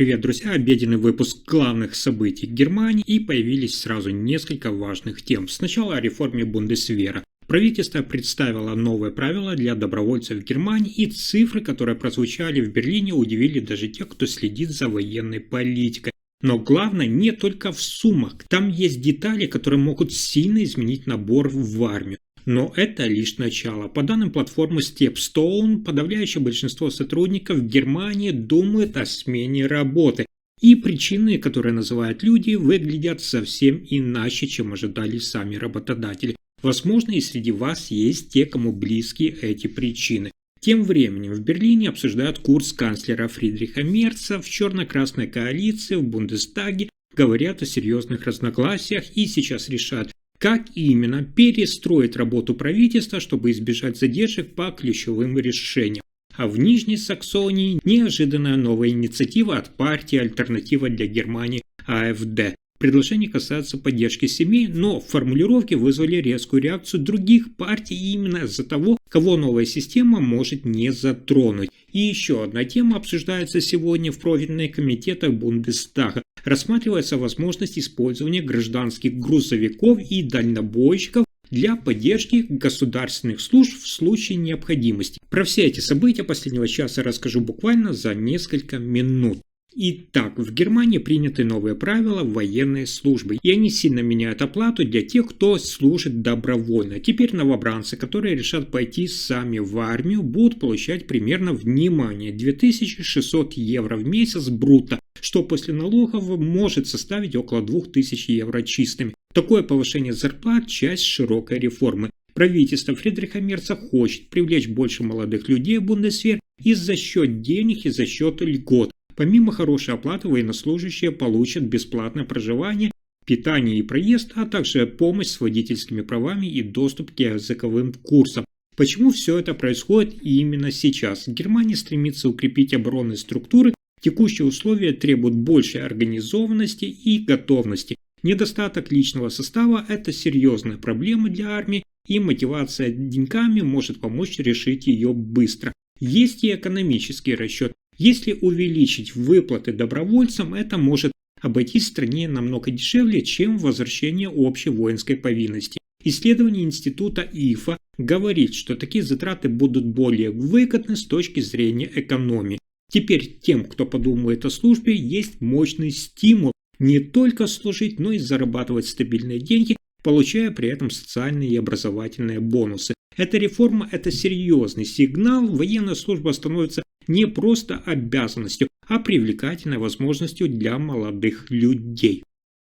Привет, друзья! Обеденный выпуск главных событий Германии, и появились сразу несколько важных тем. Сначала о реформе Бундесвера. Правительство представило новые правила для добровольцев Германии, и цифры, которые прозвучали в Берлине, удивили даже тех, кто следит за военной политикой. Но главное не только в суммах. Там есть детали, которые могут сильно изменить набор в армию. Но это лишь начало. По данным платформы Stepstone, подавляющее большинство сотрудников в Германии думает о смене работы. И причины, которые называют люди, выглядят совсем иначе, чем ожидали сами работодатели. Возможно, и среди вас есть те, кому близки эти причины. Тем временем в Берлине обсуждают курс канцлера Фридриха Мерца. В черно-красной коалиции в Бундестаге говорят о серьезных разногласиях и сейчас решают, как именно перестроить работу правительства, чтобы избежать задержек по ключевым решениям. А в Нижней Саксонии неожиданная новая инициатива от партии «Альтернатива для Германии» АФД. Предложение касается поддержки семей, но формулировки вызвали резкую реакцию других партий именно из-за того, кого новая система может не затронуть. И еще одна тема обсуждается сегодня в профильных комитетах Бундестага. Рассматривается возможность использования гражданских грузовиков и дальнобойщиков для поддержки государственных служб в случае необходимости. Про все эти события последнего часа расскажу буквально за несколько минут. Итак, в Германии приняты новые правила военной службы, и они сильно меняют оплату для тех, кто служит добровольно. Теперь новобранцы, которые решат пойти сами в армию, будут получать примерно, внимание, 2600 евро в месяц брутто, что после налогов может составить около 2000 евро чистыми. Такое повышение зарплат – часть широкой реформы. Правительство Фридриха Мерца хочет привлечь больше молодых людей в Бундесвер и за счет денег, и за счет льгот. Помимо хорошей оплаты, военнослужащие получат бесплатное проживание, питание и проезд, а также помощь с водительскими правами и доступ к языковым курсам. Почему все это происходит именно сейчас? Германия стремится укрепить оборонные структуры, текущие условия требуют большей организованности и готовности. Недостаток личного состава – это серьезная проблема для армии, и мотивация деньгами может помочь решить ее быстро. Есть и экономический расчет. Если увеличить выплаты добровольцам, это может обойтись стране намного дешевле, чем возвращение общей воинской повинности. Исследование института ИФА говорит, что такие затраты будут более выгодны с точки зрения экономии. Теперь тем, кто подумает о службе, есть мощный стимул не только служить, но и зарабатывать стабильные деньги, получая при этом социальные и образовательные бонусы. Эта реформа – это серьезный сигнал. Военная служба становится не просто обязанностью, а привлекательной возможностью для молодых людей.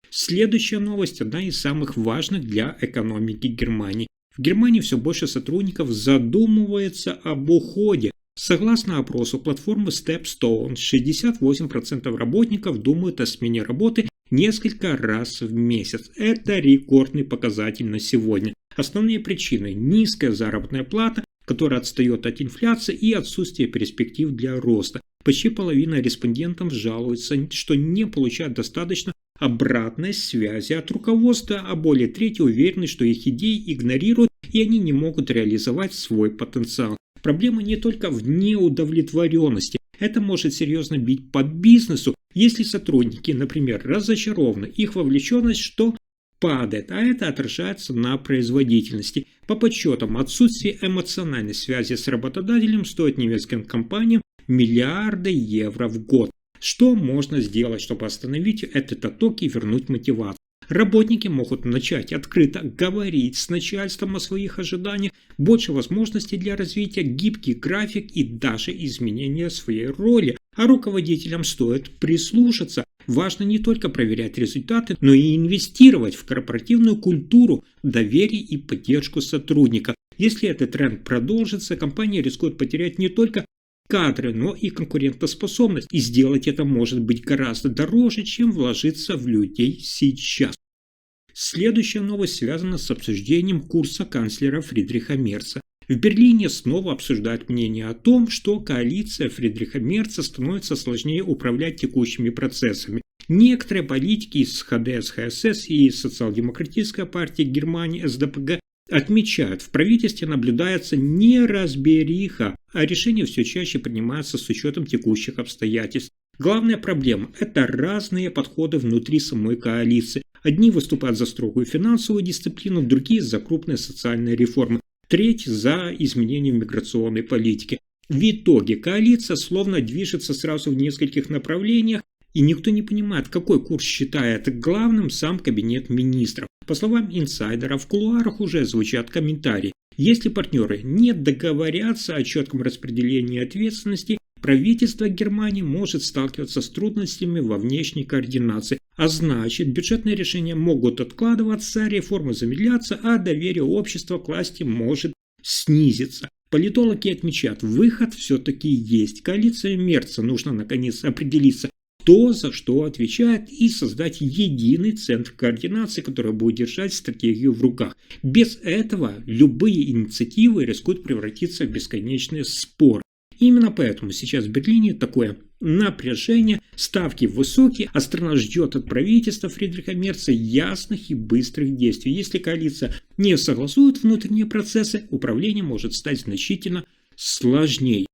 Следующая новость – одна из самых важных для экономики Германии. В Германии все больше сотрудников задумывается об уходе. Согласно опросу платформы Stepstone, 68% работников думают о смене работы несколько раз в месяц. Это рекордный показатель на сегодня. Основные причины – низкая заработная плата, которая отстает от инфляции, и отсутствие перспектив для роста. Почти половина респондентов жалуются, что не получают достаточно обратной связи от руководства, а более трети уверены, что их идеи игнорируют и они не могут реализовать свой потенциал. Проблема не только в неудовлетворенности. Это может серьезно бить по бизнесу, если сотрудники, например, разочарованы, их вовлеченность, что падает, а это отражается на производительности. По подсчетам, отсутствие эмоциональной связи с работодателем стоит немецким компаниям миллиарды евро в год. Что можно сделать, чтобы остановить этот отток и вернуть мотивацию? Работники могут начать открыто говорить с начальством о своих ожиданиях, больше возможностей для развития, гибкий график и даже изменения своей роли. А руководителям стоит прислушаться. Важно не только проверять результаты, но и инвестировать в корпоративную культуру, доверие и поддержку сотрудников. Если этот тренд продолжится, компания рискует потерять не только кадры, но и конкурентоспособность. И сделать это может быть гораздо дороже, чем вложиться в людей сейчас. Следующая новость связана с обсуждением курса канцлера Фридриха Мерца. В Берлине снова обсуждают мнение о том, что коалиция Фридриха Мерца становится сложнее управлять текущими процессами. Некоторые политики из ХДС, ХСС и Социал-демократической партии Германии СДПГ отмечают, в правительстве наблюдается неразбериха, а решения все чаще принимаются с учетом текущих обстоятельств. Главная проблема – это разные подходы внутри самой коалиции. Одни выступают за строгую финансовую дисциплину, другие – за крупные социальные реформы, третьи – за изменение миграционной политики. В итоге коалиция словно движется сразу в нескольких направлениях, и никто не понимает, какой курс считает главным сам кабинет министров. По словам инсайдеров, в кулуарах уже звучат комментарии. Если партнеры не договорятся о четком распределении ответственности, правительство Германии может сталкиваться с трудностями во внешней координации, а значит, бюджетные решения могут откладываться, реформы замедляться, а доверие общества к власти может снизиться. Политологи отмечают, выход все-таки есть. Коалиция Мерца нужно наконец определиться, кто за что отвечает, и создать единый центр координации, который будет держать стратегию в руках. Без этого любые инициативы рискуют превратиться в бесконечный спор. Именно поэтому сейчас в Берлине такое напряжение, ставки высокие, а страна ждет от правительства Фридриха Мерца ясных и быстрых действий. Если коалиция не согласует внутренние процессы, управление может стать значительно сложнее.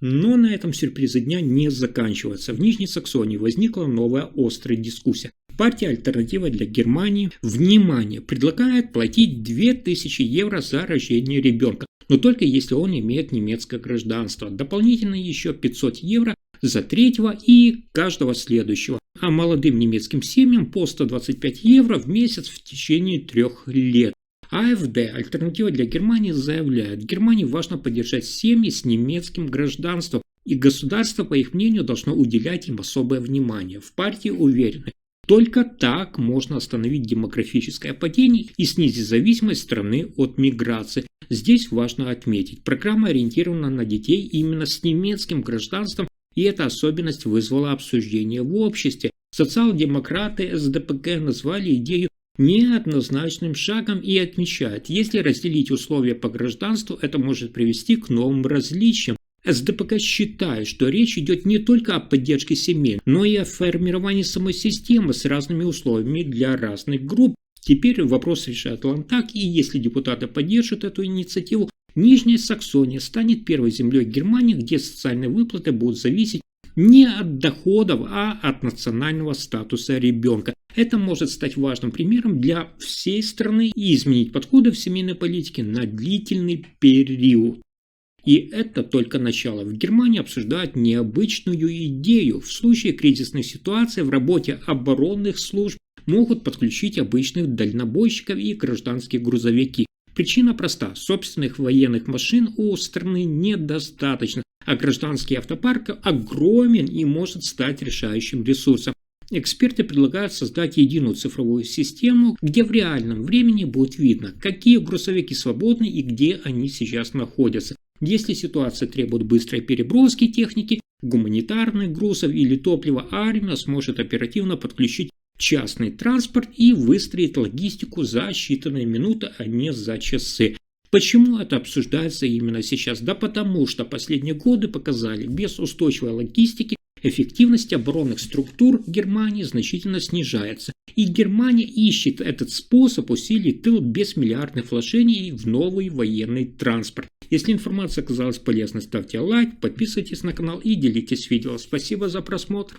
Но на этом сюрпризы дня не заканчиваются. В Нижней Саксонии возникла новая острая дискуссия. Партия «Альтернатива для Германии», внимание, предлагает платить 2000 евро за рождение ребенка, но только если он имеет немецкое гражданство. Дополнительно еще 500 евро за третьего и каждого следующего. А молодым немецким семьям по 125 евро в месяц в течение 3 лет. АФД, «Альтернатива для Германии», заявляет, Германии важно поддержать семьи с немецким гражданством, и государство, по их мнению, должно уделять им особое внимание. В партии уверены, только так можно остановить демографическое падение и снизить зависимость страны от миграции. Здесь важно отметить, программа ориентирована на детей именно с немецким гражданством, и эта особенность вызвала обсуждение в обществе. Социал-демократы СДПГ назвали идею неоднозначным шагом и отмечают, если разделить условия по гражданству, это может привести к новым различиям. СДПГ считает, что речь идет не только о поддержке семей, но и о формировании самой системы с разными условиями для разных групп. Теперь вопрос решает Ландтаг, и если депутаты поддержат эту инициативу, Нижняя Саксония станет первой землей Германии, где социальные выплаты будут зависеть не от доходов, а от национального статуса ребенка. Это может стать важным примером для всей страны и изменить подходы в семейной политике на длительный период. И это только начало. В Германии обсуждают необычную идею. В случае кризисной ситуации в работе оборонных служб могут подключить обычных дальнобойщиков и гражданские грузовики. Причина проста. Собственных военных машин у страны недостаточно, а гражданский автопарк огромен и может стать решающим ресурсом. Эксперты предлагают создать единую цифровую систему, где в реальном времени будет видно, какие грузовики свободны и где они сейчас находятся. Если ситуация требует быстрой переброски техники, гуманитарных грузов или топлива, армия сможет оперативно подключить частный транспорт и выстроить логистику за считанные минуты, а не за часы. Почему это обсуждается именно сейчас? Да потому что последние годы показали, без устойчивой логистики эффективность оборонных структур Германии значительно снижается. И Германия ищет этот способ усилить тыл без миллиардных вложений в новый военный транспорт. Если информация оказалась полезной, ставьте лайк, подписывайтесь на канал и делитесь видео. Спасибо за просмотр.